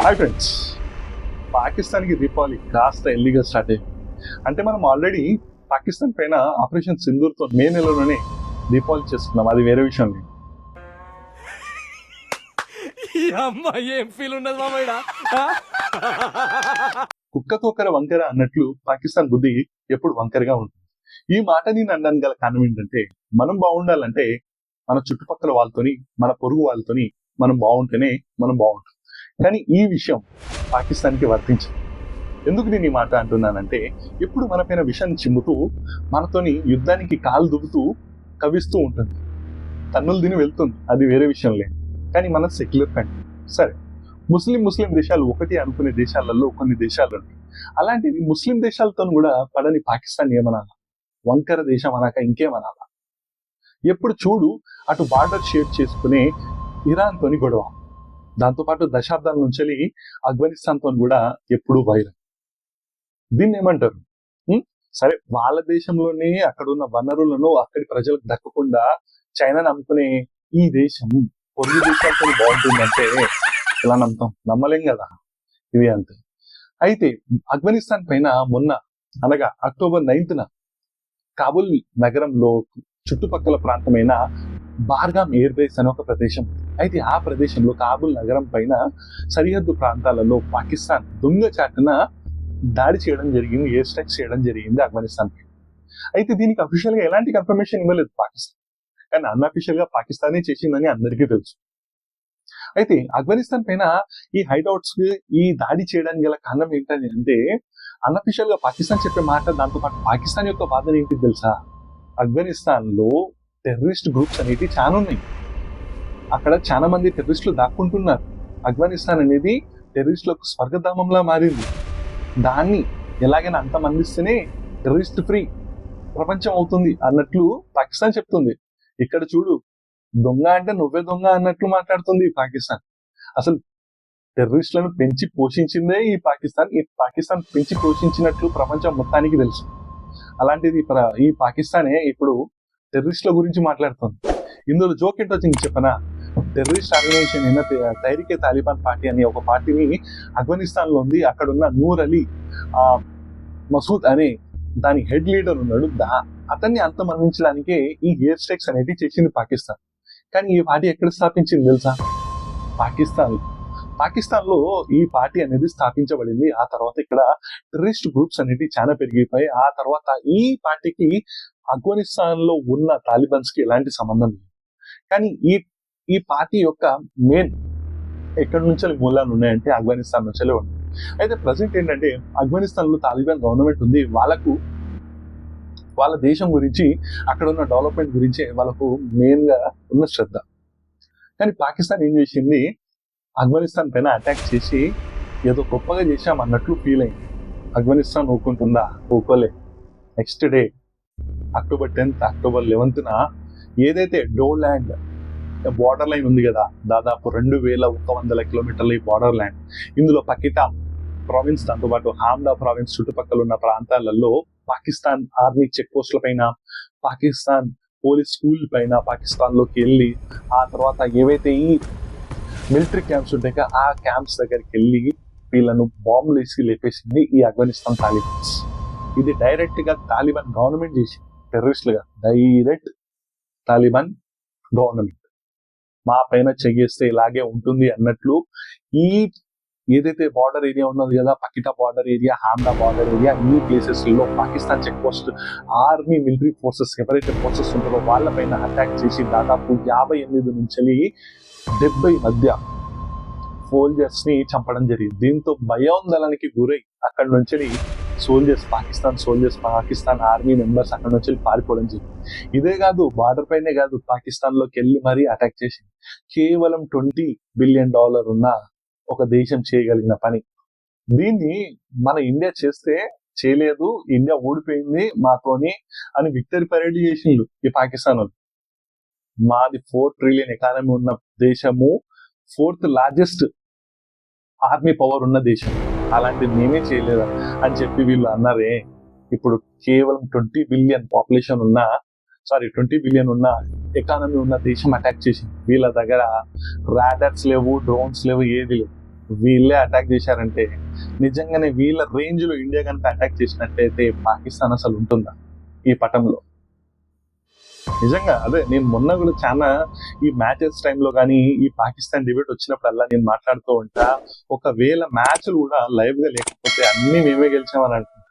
Hi friends, పాకిస్తాన్కి దీపావళి కాస్త ఎల్లీగా start అయ్యింది. అంటే మనం ఆల్రెడీ పాకిస్తాన్ పైన ఆపరేషన్ సింధూర్తో మే నెలలోనే దీపావళి చేసుకున్నాం. అది వేరే విషయం లేదు. ఏం ఫీల్ ఉన్నది మామయ్య? కుక్కతోకర వంకర అన్నట్లు పాకిస్తాన్ బుద్ధి ఎప్పుడు వంకరగా ఉంటుంది. ఈ మాట నేను అనడానికి గల కారణం ఏంటంటే, మనం బాగుండాలంటే మన చుట్టుపక్కల వాళ్ళతోని, మన పొరుగు వాళ్ళతోని మనం బాగుంటేనే మనం బాగుంటాం. కానీ ఈ విషయం పాకిస్తాన్కి వర్తించదు. ఎందుకు నేను ఈ మాట అంటున్నానంటే, ఎప్పుడు మన పైన విషయాన్ని చిమ్ముతూ మనతోని యుద్ధానికి కాలు దువ్వుతూ కవిస్తూ ఉంటుంది. తన్నులు తిని వెళ్తుంది, అది వేరే విషయం లేదు. కానీ మన సెక్యులర్ కంట్రీ. సరే, ముస్లిం దేశాలు ఒకటి అనుకునే దేశాలలో కొన్ని దేశాలు ఉంటాయి. అలాంటిది ముస్లిం దేశాలతో కూడా పడని పాకిస్తాన్ ఏమనాలా? వంకర దేశం అనాక ఇంకేమనాలా? ఎప్పుడు చూడు అటు బార్డర్ షేర్ చేసుకునే ఇరాన్ తోని గొడవ, దాంతోపాటు దశాబ్దాల నుంచి ఆఫ్ఘనిస్తాన్ తో కూడా ఎప్పుడూ వైరం. దీన్ని ఏమంటారు? సరే, వాళ్ళ దేశంలోనే అక్కడున్న వనరులను అక్కడి ప్రజలకు దక్కకుండా చైనాని అమ్ముకునే ఈ దేశం పొరుగు దేశాలతో బాగుంటుందంటే ఇలా నమ్ముతాం? నమ్మలేం కదా. ఇవి అంతే. అయితే ఆఫ్ఘనిస్తాన్ పైన మొన్న అనగా అక్టోబర్ 9న కాబుల్ నగరంలో చుట్టుపక్కల ప్రాంతమైన బార్గామ్ ఎయిర్ బేస్ అనే ఒక ప్రదేశం. అయితే ఆ ప్రదేశంలో కాబుల్ నగరం పైన సరిహద్దు ప్రాంతాలలో పాకిస్తాన్ దొంగచాటున దాడి చేయడం జరిగింది, ఎయిర్ స్ట్రైక్స్ చేయడం జరిగింది ఆఫ్ఘనిస్తాన్ పైన. అయితే దీనికి అఫీషియల్ గా ఎలాంటి కన్ఫర్మేషన్ ఇవ్వలేదు పాకిస్తాన్, కానీ అన్అఫీషియల్ గా పాకిస్తానే చేసిందని అందరికీ తెలుసు. అయితే ఆఫ్ఘనిస్తాన్ పైన ఈ హైడౌట్స్ ఈ దాడి చేయడానికి గల కారణం ఏంటని అంటే, అన్అఫీషియల్ గా పాకిస్తాన్ చెప్పే మాట, దాంతో పాటు పాకిస్తాన్ యొక్క వాదన ఏంటి తెలుసా? ఆఫ్ఘనిస్తాన్ లో టెర్రరిస్ట్ గ్రూప్స్ అనేవి చాలా ఉన్నాయి. అక్కడ చాలా మంది టెర్రరిస్టులు దాక్కుంటున్నారు. ఆఫ్ఘనిస్తాన్ అనేది టెర్రరిస్టులకు స్వర్గధామంలా మారింది. దాన్ని ఎలాగైనా అంతమందిస్తేనే టెర్రరిస్ట్ ఫ్రీ ప్రపంచం అవుతుంది అన్నట్లు పాకిస్తాన్ చెప్తుంది. ఇక్కడ చూడు, దొంగ అంటే నువ్వే దొంగ అన్నట్లు మాట్లాడుతుంది పాకిస్తాన్. అసలు టెర్రరిస్టులను పెంచి పోషించిందే ఈ పాకిస్తాన్. ఈ పాకిస్తాన్ పెంచి పోషించినట్లు ప్రపంచం మొత్తానికి తెలుసు. అలాంటిది ఈ పాకిస్తానే ఇప్పుడు టెర్రరిస్టుల గురించి మాట్లాడుతుంది. ఇందులో జోక్ ఏంటో చెప్పనా? టెర్రరిస్ట్ ఆర్గనైజేషన్ అయిన తహరీకే తాలిబాన్ పార్టీ అనే ఒక పార్టీని ఆఫ్ఘనిస్తాన్ లో ఉంది. అక్కడ ఉన్న నూర్ అలీ మసూద్ అనే దాని హెడ్ లీడర్ ఉన్నాడు. అతన్ని అంతమందించడానికే ఈ ఎయిర్ స్ట్రైక్స్ అనేవి చేసింది పాకిస్తాన్. కానీ ఈ పార్టీ ఎక్కడ స్థాపించింది తెలుసా? పాకిస్తాన్ లో ఈ పార్టీ అనేది స్థాపించబడింది. ఆ తర్వాత ఇక్కడ టెర్రరిస్ట్ గ్రూప్స్ అనేవి చాలా పెరిగిపోయి, ఆ తర్వాత ఈ పార్టీకి ఆఫ్ఘనిస్తాన్ లో ఉన్న తాలిబాన్స్ కి ఎలాంటి సంబంధం లేదు. కానీ ఈ పార్టీ యొక్క మెయిన్ ఎక్కడి నుంచి మూలాలు ఉన్నాయంటే ఆఫ్ఘనిస్తాన్ నుంచే ఉన్నాయి. అయితే ప్రజెంట్ ఏంటంటే, ఆఫ్ఘనిస్తాన్ లో తాలిబాన్ గవర్నమెంట్ ఉంది. వాళ్ళ దేశం గురించి, అక్కడ ఉన్న డెవలప్మెంట్ గురించి వాళ్ళకు మెయిన్ గా ఉన్న శ్రద్ధ. కానీ పాకిస్తాన్ ఏం చేసింది? ఆఫ్ఘనిస్తాన్ పైన అటాక్ చేసి ఏదో గొప్పగా చేశాం అన్నట్లు ఫీల్ అయింది. ఆఫ్ఘనిస్తాన్ ఊరుకుంటుందా? ఊరుకోలే. Next day October 10th, October 11న ఏదైతే డోలాండ్ బార్డర్ లైన్ ఉంది కదా, దాదాపు 2100 కిలోమీటర్ల ఈ బార్డర్ ల్యాండ్, ఇందులో పకిటా ప్రావిన్స్, దాంతోపాటు హామ్డా ప్రావిన్స్ చుట్టుపక్కల ఉన్న ప్రాంతాలలో పాకిస్తాన్ ఆర్మీ చెక్ పోస్టుల పైన, పాకిస్తాన్ పోలీస్ స్కూల్ పైన పాకిస్తాన్ లోకి వెళ్ళి, ఆ తర్వాత ఏవైతే ఈ మిలిటరీ క్యాంప్స్ ఉంటాయి ఆ క్యాంప్స్ దగ్గరికి వెళ్ళి వీళ్ళను బాంబులు వేసి లేపేసింది ఈ ఆఫ్ఘనిస్తాన్ తాలిబాన్స్. ఇది డైరెక్ట్ గా తాలిబాన్ గవర్నమెంట్ చేసింది. టెర్రరిస్టులుగా డైరెక్ట్ తాలిబాన్ గవర్నమెంట్ మా పైన చెయ్యేస్తే ఇలాగే ఉంటుంది అన్నట్లు ఈ ఏదైతే బార్డర్ ఏరియా ఉన్నది కదా, పకిటా బార్డర్ ఏరియా, హామ్డా బార్డర్ ఏరియా, ఈ ప్లేసెస్ లో Pakistan check post army military forces ఎవరైతే ఫోర్సెస్ ఉంటారో వాళ్ళపైన అటాక్ చేసి దాదాపు 58 నుంచి 70 మధ్య సోల్జర్స్ ని చంపడం జరిగింది. దీంతో భయాందోళనకి గురై అక్కడ నుంచి పాకిస్తాన్ ఆర్మీ మెంబర్స్ అక్కడ నుంచి పారిపోవడం జరిగింది. ఇదే కాదు, బార్డర్ పైనే కాదు, పాకిస్తాన్ లోకి వెళ్ళి మరీ అటాక్ చేసింది. కేవలం $20 బిలియన్ ఉన్న ఒక దేశం చేయగలిగిన పని. దీన్ని మన ఇండియా చేస్తే చేయలేదు, ఇండియా ఓడిపోయింది మాతోని అని విక్టరీ పరేడ్ చేసిండు ఈ పాకిస్తాన్ వాళ్ళు. మాది 4 ట్రిలియన్ ఎకానమీ ఉన్న దేశము, 4th లార్జెస్ట్ ఆర్మీ పవర్ ఉన్న దేశం, అలాంటిది మేమే చేయలేదా అని చెప్పి వీళ్ళు అన్నారే. ఇప్పుడు కేవలం 20 బిలియన్ పాపులేషన్ ఉన్న 20 బిలియన్ ఉన్న ఎకానమీ ఉన్న దేశం అటాక్ చేసింది. వీళ్ళ దగ్గర రాడర్స్ లేవు, డ్రోన్స్ లేవు, ఏది లేవు. వీళ్ళే అటాక్ చేశారంటే నిజంగానే వీళ్ళ రేంజ్ లో ఇండియా కనుక అటాక్ చేసినట్లయితే పాకిస్తాన్ అసలు ఉంటుందా ఈ పటంలో? నిజంగా అదే నేను మొన్న కూడా చాలా ఈ మ్యాచెస్ టైంలో కానీ ఈ పాకిస్తాన్ డిబేట్ వచ్చినప్పుడల్లా నేను మాట్లాడుతూ ఉంటా, ఒకవేళ మ్యాచ్లు కూడా లైవ్ గా లేకపోతే అన్ని మేమే గెలిచామని అంటున్నా.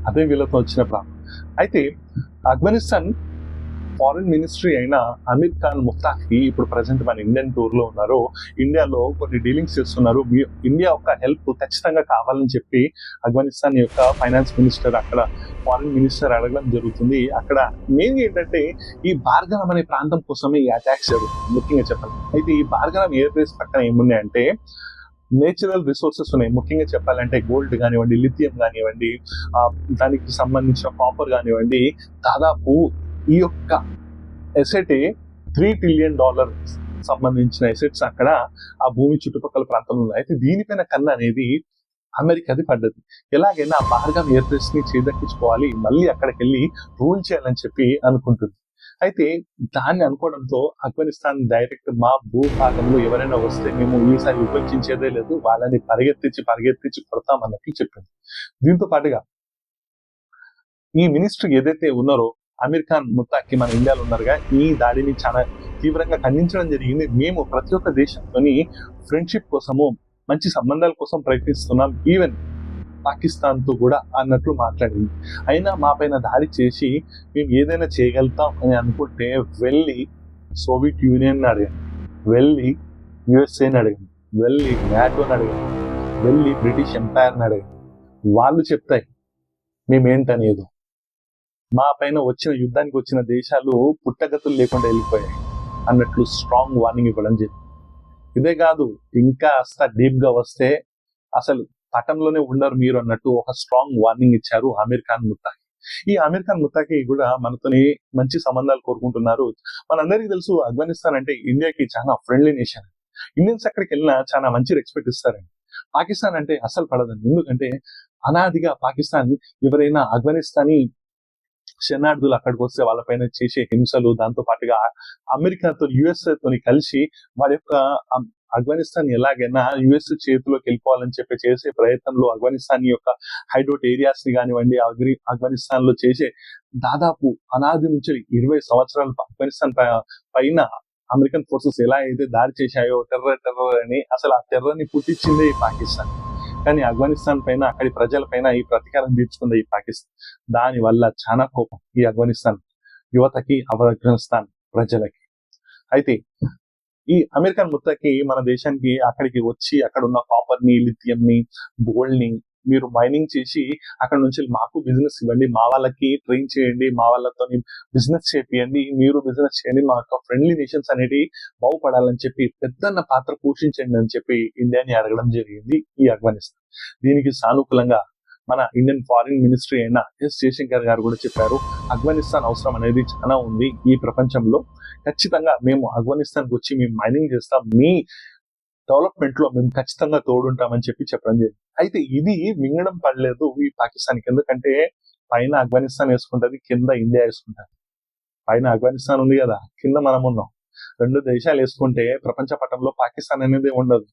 అదే వీళ్ళతో వచ్చిన ప్రాబ్లం. అయితే ఆఫ్ఘనిస్తాన్ ఫారిన్ మినిస్ట్రీ అయిన అమీర్ ఖాన్ ముఫ్తాహీ ఇప్పుడు ప్రజెంట్ మన ఇండియన్ టూర్ లో ఉన్నారు. ఇండియాలో కొన్ని డీలింగ్స్ చేస్తున్నారు. ఇండియా యొక్క హెల్ప్ ఖచ్చితంగా కావాలని చెప్పి ఆఫ్ఘనిస్తాన్ యొక్క ఫైనాన్స్ మినిస్టర్, అక్కడ ఫారిన్ మినిస్టర్ అడగడం జరుగుతుంది. అక్కడ మెయిన్ ఏంటంటే ఈ బార్గలం అనే ప్రాంతం కోసమే ఈ అటాక్స్ జరుగుతుంది ముఖ్యంగా చెప్పాలి. అయితే ఈ బార్గలం ఎయిర్ బేస్ పక్కన ఏమున్నాయంటే నేచురల్ రిసోర్సెస్ ఉన్నాయి. ముఖ్యంగా చెప్పాలంటే గోల్డ్ కానివ్వండి, లిథియం కానివ్వండి, దానికి సంబంధించిన కాపర్ కానివ్వండి, దాదాపు ఈ యొక్క ఎసెట్ $3 ట్రిలియన్ సంబంధించిన ఎసెట్స్ అక్కడ ఆ భూమి చుట్టుపక్కల ప్రాంతంలో ఉన్నాయి. అయితే దీనిపైన కన్ను అనేది అమెరికాది పడ్డది. ఎలాగైనా ఆ బార్గం ఎయిర్ బేస్ ని చేదక్కించుకోవాలి, మళ్ళీ అక్కడికి వెళ్ళి రూల్ చేయాలని చెప్పి అనుకుంటుంది. అయితే దాన్ని అనుకోవడంతో ఆఫ్ఘనిస్తాన్ డైరెక్ట్ మా భూభాగంలో ఎవరైనా వస్తే మేము ఈసారి ఉపేక్షించేదే లేదు, వాళ్ళని పరిగెత్తించి కొడతామన్నట్టు చెప్పింది. దీంతో పాటుగా ఈ మినిస్టర్ ఏదైతే ఉన్నారో అమీర్ ఖాన్ ముత్తాకి మన ఇండియాలో ఉన్నారుగా, ఈ దాడిని చాలా తీవ్రంగా ఖండించడం జరిగింది. మేము ప్రతి ఒక్క దేశంతోని ఫ్రెండ్షిప్ కోసము, మంచి సంబంధాల కోసం ప్రయత్నిస్తున్నాం, ఈవెన్ పాకిస్తాన్ తో కూడా అన్నట్లు మాట్లాడింది. అయినా మా పైన దాడి చేసి మేము ఏదైనా చేయగలుగుతాం అని అనుకుంటే వెళ్ళి సోవియట్ యూనియన్ అడిగాను, వెళ్ళి యుఎస్ఏని అడిగాను, వెళ్ళి నాటోని అడిగాను, వెళ్ళి బ్రిటిష్ ఎంపైర్ని అడిగాను. వాళ్ళు చెప్తాయి మేమేంటనేది. మా పైన వచ్చిన యుద్ధానికి వచ్చిన దేశాలు పుట్టగతులు లేకుండా వెళ్ళిపోయాయి అన్నట్లు స్ట్రాంగ్ వార్నింగ్ ఇవ్వడం జరిగింది. ఇదే కాదు, ఇంకా డీప్ గా వస్తే అసలు పటంలోనే ఉండరు మీరు అన్నట్టు ఒక స్ట్రాంగ్ వార్నింగ్ ఇచ్చారు అమీర్ ఖాన్ ముత్తాకి. ఈ అమీర్ ఖాన్ ముత్తాకి కూడా మనతోని మంచి సంబంధాలు కోరుకుంటున్నారు. మనందరికీ తెలుసు ఆఫ్ఘనిస్తాన్ అంటే ఇండియాకి చాలా ఫ్రెండ్లీ నేషన్. ఇండియన్స్ అక్కడికి వెళ్ళినా చాలా మంచి రెస్పెక్ట్ ఇస్తారండి. పాకిస్తాన్ అంటే అసలు పడదండి. ఎందుకంటే అనాదిగా పాకిస్తాన్ ఎవరైనా ఆఫ్ఘనిస్తానీ శరణార్థులు అక్కడికి వస్తే వాళ్ళపైన చేసే హింసలు, దాంతో పాటుగా అమెరికాతో యుఎస్ఏ తోని కలిసి వారి యొక్క ఆఫ్ఘనిస్తాన్ ఎలాగైనా యుఎస్ చేతిలోకి వెళ్ళిపోవాలని చెప్పి చేసే ప్రయత్నంలో ఆఫ్ఘనిస్తాన్ యొక్క హైడౌట్ ఏరియాస్ ని కానివ్వండి, ఆఫ్ఘనిస్తాన్ లో చేసే దాదాపు అనాది నుంచి 20 సంవత్సరాలు ఆఫ్ఘనిస్తాన్ పైన అమెరికన్ ఫోర్సెస్ ఎలా అయితే దాడి చేశాయో టెర్రర్ అని, అసలు ఆ టెర్రర్ ని పుట్టించిందే ఈ పాకిస్తాన్. కానీ ఆఫ్ఘనిస్తాన్ పైన, అక్కడి ప్రజల పైన ఈ ప్రతీకారం తీర్చుకుంది ఈ పాకిస్తాన్. దాని వల్ల చాలా కోపం ఈ ఆఫ్ఘనిస్తాన్ యువతకి, ఆఫ్ఘనిస్తాన్ ప్రజలకి. అయితే ఈ అమెరికన్ ముత్తకి మన దేశానికి అక్కడికి వచ్చి అక్కడ ఉన్న కాపర్ ని, లిథియం ని, గోల్డ్ ని మీరు మైనింగ్ చేసి అక్కడ నుంచి మాకు బిజినెస్ ఇవ్వండి, మా వాళ్ళకి ట్రైన్ చేయండి, మా వాళ్ళతో బిజినెస్ చేపియండి, మీరు బిజినెస్ చేయండి, మా యొక్క ఫ్రెండ్లీ నేషన్స్ అనేవి బాగుపడాలని చెప్పి పెద్దన్న పాత్ర పోషించండి అని చెప్పి ఇండియాని అడగడం జరిగింది ఈ ఆఫ్ఘనిస్తాన్. దీనికి సానుకూలంగా మన ఇండియన్ ఫారిన్ మినిస్ట్రీ అయిన ఎస్ జయశంకర్ గారు కూడా చెప్పారు, ఆఫ్ఘనిస్తాన్ అవసరం అనేది చాలా ఉంది ఈ ప్రపంచంలో, ఖచ్చితంగా మేము ఆఫ్ఘనిస్తాన్కి వచ్చి మేము మైనింగ్ చేస్తాం, మీ డెవలప్మెంట్ లో మేము ఖచ్చితంగా తోడుంటామని చెప్పి చెప్పడం జరిగింది. అయితే ఇది మింగడం పడలేదు ఈ పాకిస్తాన్కి. ఎందుకంటే పైన ఆఫ్ఘనిస్తాన్ వేసుకుంటది, కింద ఇండియా వేసుకుంటది. పైన ఆఫ్ఘనిస్తాన్ ఉంది కదా, కింద మనం ఉన్నాం. 2 దేశాలు వేసుకుంటే ప్రపంచ పటంలో పాకిస్తాన్ అనేది ఉండదు.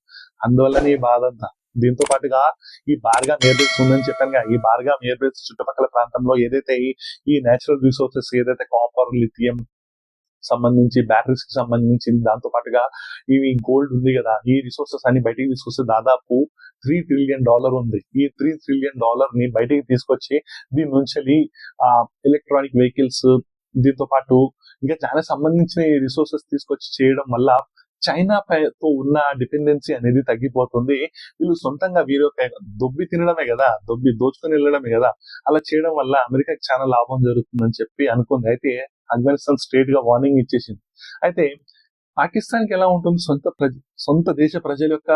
అందువల్లనే ఈ బాధ అంతా. దీంతో పాటుగా ఈ బార్గామ్ ఎయిర్ బేస్ ఉందని చెప్పాను. ఈ బార్గామ్ ఎయిర్ బేస్ చుట్టుపక్కల ప్రాంతంలో ఏదైతే ఈ నేచురల్ రిసోర్సెస్, ఏదైతే కాపర్, లిథియం సంబంధించి, బ్యాటరీస్ కి సంబంధించి, దాంతో పాటుగా ఇవి గోల్డ్ ఉంది కదా, ఈ రిసోర్సెస్ అన్ని బయటికి తీసుకొస్తే దాదాపు $3 ట్రిలియన్ ఉంది. ఈ $3 ట్రిలియన్ ని బయటికి తీసుకొచ్చి దీని నుంచి ఎలక్ట్రానిక్ వెహికల్స్, దీంతో పాటు ఇంకా చాలా సంబంధించిన రిసోర్సెస్ తీసుకొచ్చి చేయడం వల్ల చైనా తో ఉన్న డిపెండెన్సీ అనేది తగ్గిపోతుంది. వీళ్ళు సొంతంగా వీరి యొక్క దొబ్బి తినడమే కదా, దోచుకొని వెళ్ళడమే కదా, అలా చేయడం వల్ల అమెరికాకి చాలా లాభం జరుగుతుందని చెప్పి అనుకుంది. అయితే ఆఫ్ఘనిస్తాన్ స్ట్రేట్ గా వార్నింగ్ ఇచ్చేసింది. అయితే పాకిస్తాన్ కి ఎలా ఉంటుంది, సొంత దేశ ప్రజల యొక్క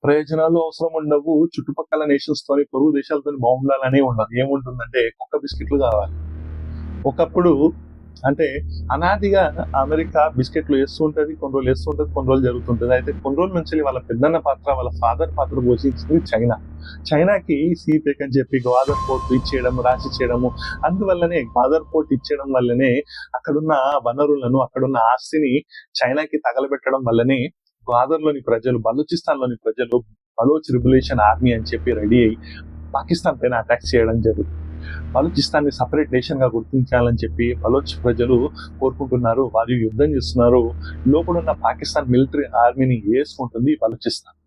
ప్రయోజనాలు అవసరం ఉండవు, చుట్టుపక్కల నేషన్స్ తోని, పొరుగు దేశాలతో బాగుండాలని ఉండదు. ఏముంటుందంటే కుక్క బిస్కెట్లు కావాలి. ఒకప్పుడు అంటే అనాదిగా అమెరికా బిస్కెట్లు వేస్తూ ఉంటది, కొన్ని రోజులు వేస్తుంటది, కొన్ని రోజులు జరుగుతుంటది. అయితే కొన్ని రోజుల నుంచి వాళ్ళ పెద్దన్న పాత్ర, వాళ్ళ ఫాదర్ పాత్ర పోషించింది చైనాకి సీపేక్ అని చెప్పి గ్వాదర్ పోర్ట్ ఇచ్చేయడం, రాసి చేయడము. అందువల్లనే గ్వాదర్ పోర్ట్ ఇచ్చేయడం వల్లనే అక్కడున్న వనరులను, అక్కడున్న ఆస్తిని చైనాకి తగలబెట్టడం వల్లనే గ్వాదర్లోని ప్రజలు, బలూచిస్తాన్లోని ప్రజలు బలోచ్ రిబులేషన్ ఆర్మీ అని చెప్పి రెడీ అయ్యి పాకిస్తాన్ పైన అటాక్ చేయడం జరుగుతుంది. బలూచిస్తాన్ని సపరేట్ నేషన్ గా గుర్తించాలని చెప్పి బలోచ్ ప్రజలు కోరుకుంటున్నారు. వారు యుద్ధం చేస్తున్నారు. లోపల ఉన్న పాకిస్తాన్ మిలిటరీ ఆర్మీని వేసుకుంటుంది బలూచిస్తాన్.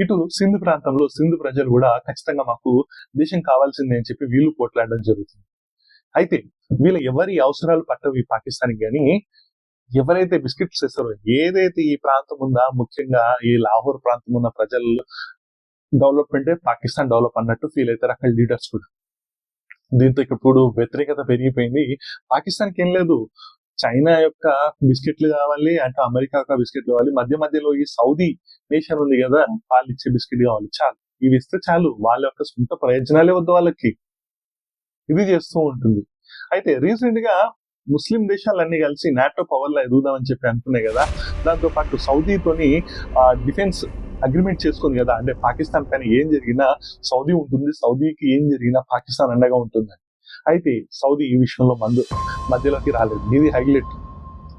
ఇటు సింధ్ ప్రాంతంలో సింధ్ ప్రజలు కూడా ఖచ్చితంగా మాకు దేశం కావాల్సిందే అని చెప్పి వీళ్ళు పోట్లాడడం జరుగుతుంది. అయితే వీళ్ళ ఎవరి అవసరాలు పట్టవు ఈ పాకిస్తాన్ కానీ ఎవరైతే బిస్కెట్స్ చేస్తారో, ఏదైతే ఈ ప్రాంతం ఉందా, ముఖ్యంగా ఈ లాహోర్ ప్రాంతం ఉన్న ప్రజలు డెవలప్మెంటే పాకిస్తాన్ డెవలప్ అన్నట్టు ఫీల్ అవుతారు అక్కడ లీడర్స్ కూడా. దీంతో ఇప్పుడు వ్యతిరేకత పెరిగిపోయింది. పాకిస్తాన్కి ఏం లేదు, చైనా యొక్క బిస్కెట్లు కావాలి, అంటే అమెరికా యొక్క బిస్కెట్లు కావాలి, మధ్య మధ్యలో ఈ సౌదీ నేషన్ ఉంది కదా, వాళ్ళు ఇచ్చే బిస్కెట్ కావాలి, చాలు. ఇవి ఇస్తే చాలు, వాళ్ళ యొక్క సొంత ప్రయోజనాలే వద్దు వాళ్ళకి. ఇది చేస్తూ ఉంటుంది. అయితే రీసెంట్ గా ముస్లిం దేశాలన్నీ కలిసి నాటో పవర్ లో ఎదుగుదామని చెప్పి అనుకున్నాయి కదా. దాంతో పాటు సౌదీతోని డిఫెన్స్ అగ్రిమెంట్ చేసుకుంది కదా, అంటే పాకిస్తాన్ పైన ఏం జరిగినా సౌదీ ఉంటుంది, సౌదీకి ఏం జరిగినా పాకిస్తాన్ అండగా ఉంటుంది. అయితే సౌదీ ఈ విషయంలో మధ్యలోకి రాలేదు. ఇది హైలైట్.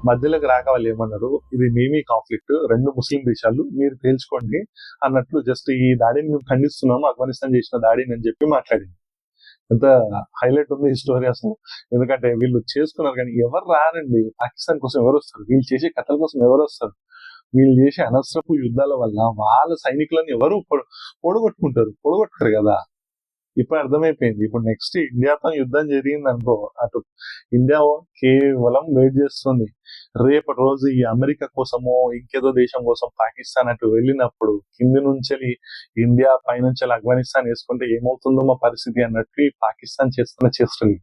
మధ్యలోకి రాక వాళ్ళు ఏమన్నారు, ఇది మేమీ కాన్ఫ్లిక్ట్, రెండు ముస్లిం దేశాలు, మీరు తేల్చుకోండి అన్నట్లు జస్ట్ ఈ దాడిని మేము ఖండిస్తున్నాము, ఆఫ్ఘనిస్తాన్ చేసిన దాడిని అని చెప్పి మాట్లాడింది. ఎంత హైలైట్ ఉంది ఈ స్టోరీ అసలు. ఎందుకంటే వీళ్ళు చేసుకున్నారు కానీ ఎవరు రారండి పాకిస్తాన్ కోసం. ఎవరు వస్తారు? వీళ్ళు చేసే కథల కోసం ఎవరు వస్తారు? వీళ్ళు చేసే అనవసరపు యుద్ధాల వల్ల వాళ్ళ సైనికులను ఎవరు పొడగొట్టుకుంటారు కదా. ఇప్పుడు అర్థమైపోయింది. ఇప్పుడు నెక్స్ట్ ఇండియాతో యుద్ధం జరిగింది అనుకో, అటు ఇండియా కేవలం వెయిట్ చేస్తుంది. రేపటి రోజు ఈ అమెరికా కోసమో ఇంకేదో దేశం కోసం పాకిస్తాన్ అటు వెళ్ళినప్పుడు కింది నుంచి ఇండియా పైనుంచి ఆఫ్ఘనిస్తాన్ వేసుకుంటే ఏమవుతుందో మా పరిస్థితి అన్నట్టు పాకిస్తాన్ చేస్తున్న చేష్టలు.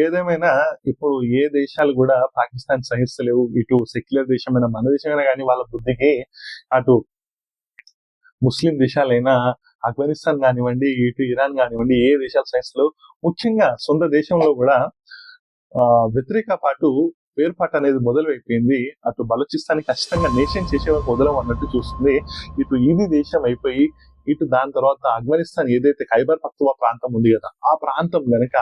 ఏదేమైనా ఇప్పుడు ఏ దేశాలు కూడా పాకిస్తాన్ సహిస్తలేవు. ఇటు సెక్యులర్ దేశమైన మన దేశమైనా కానీ వాళ్ళ బుద్ధికి, అటు ముస్లిం దేశాలైనా ఆఫ్ఘనిస్తాన్ కానివ్వండి, ఇటు ఇరాన్ కానివ్వండి, ఏ దేశాలు సహిస్తలేవు. ముఖ్యంగా సొంత దేశంలో కూడా వ్యతిరేక వేర్పాటు అనేది మొదలైపోయింది. అటు బలూచిస్తాన్ ఖచ్చితంగా నేషన్ చేసే వరకు వదలం అన్నట్టు చూస్తుంది. ఇటు ఇది దేశం అయిపోయి ఇటు దాని తర్వాత ఆఫ్ఘనిస్తాన్ ఏదైతే ఖైబర్ పఖ్తూన్ఖ్వా ప్రాంతం ఉంది కదా, ఆ ప్రాంతం గనక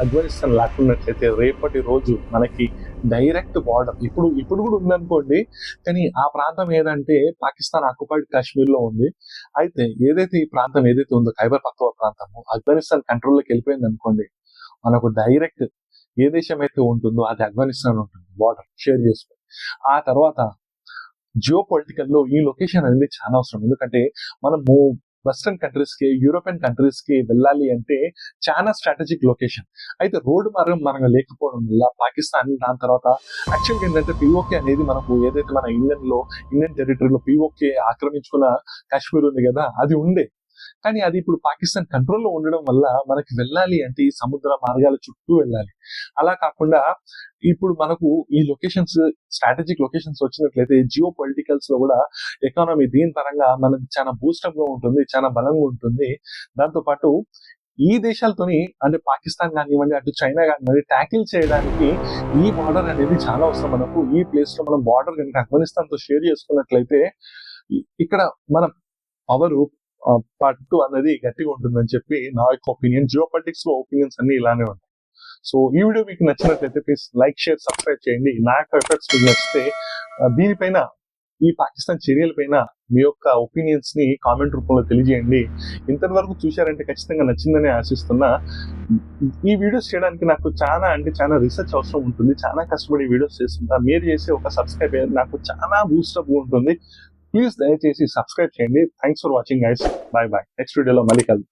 ఆఫ్ఘనిస్తాన్ లాక్కున్నట్లయితే రేపటి రోజు మనకి డైరెక్ట్ బార్డర్ ఇప్పుడు కూడా ఉందనుకోండి, కానీ ఆ ప్రాంతం ఏదంటే పాకిస్తాన్ ఆక్యుపైడ్ కాశ్మీర్ లో ఉంది. అయితే ఏదైతే ఈ ప్రాంతం ఏదైతే ఉందో ఖైబర్ పఖ్తూన్ఖ్వా ప్రాంతము ఆఫ్ఘనిస్తాన్ కంట్రోల్లోకి వెళ్ళిపోయింది అనుకోండి, మనకు డైరెక్ట్ ఏ దేశం అయితే ఉంటుందో అది ఆఫ్ఘనిస్తాన్ ఉంటుంది, బార్డర్ షేర్ చేసుకొని. ఆ తర్వాత జియో పొలిటికల్ లో ఈ లొకేషన్ అనేది చాలా అవసరం. ఎందుకంటే మనము వెస్టర్న్ కంట్రీస్ కి, యూరోపియన్ కంట్రీస్ కి వెళ్ళాలి అంటే చాలా స్ట్రాటజిక్ లొకేషన్. అయితే రోడ్డు మార్గం మనకు లేకపోవడం వల్ల పాకిస్తాన్, దాని తర్వాత యాక్చువల్గా ఏంటంటే పిఓకే అనేది మనకు ఏదైతే మన ఇండియన్ టెరిటరీలో పిఓకే ఆక్రమించుకున్న కాశ్మీర్ ఉంది కదా, అది ఉండే. కానీ అది ఇప్పుడు పాకిస్తాన్ కంట్రోల్లో ఉండడం వల్ల మనకి వెళ్ళాలి అంటే ఈ సముద్ర మార్గాల చుట్టూ వెళ్ళాలి. అలా కాకుండా ఇప్పుడు మనకు ఈ లొకేషన్స్, స్ట్రాటజిక్ లొకేషన్స్ వచ్చినట్లయితే జియో పొలిటికల్స్ లో కూడా ఎకానమీ దీని పరంగా మనకి చాలా బూస్టప్ గా ఉంటుంది, చాలా బలంగా ఉంటుంది. దాంతో పాటు ఈ దేశాలతోని, అంటే పాకిస్తాన్ కానివ్వండి, అటు చైనా కానివ్వండి, ట్యాకిల్ చేయడానికి ఈ బార్డర్ అనేది చాలా అవసరం. మనకు ఈ ప్లేస్ లో మనం బార్డర్ కనుక ఆఫ్ఘనిస్తాన్ తో షేర్ చేసుకున్నట్లయితే ఇక్కడ మన పవర్ పట్టు అనేది గట్టిగా ఉంటుందని చెప్పి నా యొక్క ఒపీనియన్. జియో పొలిటిక్స్ లో ఒపీనియన్స్ అన్ని ఇలానే ఉంటాయి. సో ఈ వీడియో మీకు నచ్చినట్లయితే ప్లీజ్ లైక్, షేర్, సబ్స్క్రైబ్ చేయండి. నా యొక్క ఎఫర్ట్స్ మీకు నచ్చితే దీనిపైన, ఈ పాకిస్తాన్ చర్యలపైన మీ యొక్క ఒపీనియన్స్ ని కామెంట్ రూపంలో తెలియజేయండి. ఇంతవరకు చూశారంటే ఖచ్చితంగా నచ్చిందని ఆశిస్తున్నా. ఈ వీడియోస్ చేయడానికి నాకు చాలా రీసెర్చ్ అవసరం ఉంటుంది. చాలా కష్టపడి వీడియోస్ చేస్తుంటా. మీరు చేసే ఒక సబ్స్క్రైబ్ నాకు చాలా బూస్టప్ ఉంటుంది. ప్లీజ్ దయచేసి సబ్స్క్రైబ్ చేయండి. Thanks for watching guys. Bye. Next వీడియోలో మళ్ళీ కలుద్దాం.